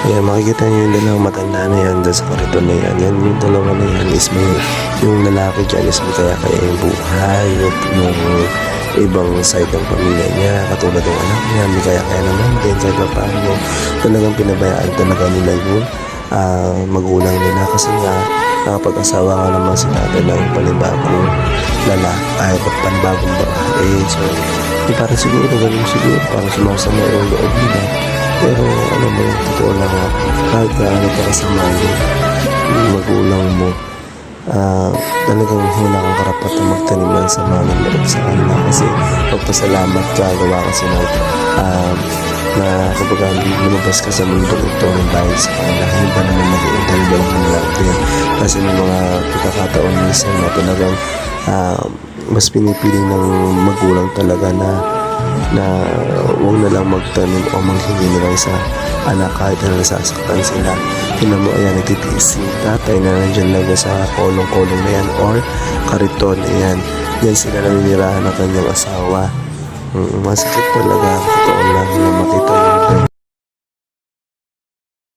Ayan, makikita niyo yung dalawang matanda na yan doon sa kariton na yan. Yan yung dalawa na yan is may, yung lalaki dyan is may kaya yung buhay. Yung ibang side ng pamilya niya, katulad ng anak niya, may kaya naman din kahit pa paano. Talagang pinabayaan talaga nila yung magulang nila kasi nga nakapag-asawa nga naman si tatay ng panibagong lalaki ay panibagong babae. So, parang siguro ganun siguro, parang sumasama yung loob nila. Pero ano mo, totoo lang nga, kahit gaano pa kasama yung magulang mo, talagang wala kang karapatan magtanim ng sama ng loob sa kanila kasi magpasalamat ka, gawa kasi na kapag lumabas ka sa mundo ito ng dahil sa kanila, hindi ba naman nag-iintay ba lang natin kasi may mga pagkakataon minsan na talagang mas pinipili ng magulang talaga na huwag na lang magtanim o manghingi na lang sa anak kahit na nasasaktan sila. Tingnan mo, ayan, nagtitiis si tatay na nandiyan lang sa kolong-kolong na yan or kariton, ayan. Yan sila naninirahan ng kanyang asawa. Masakit talaga, totoo lang na makita yun.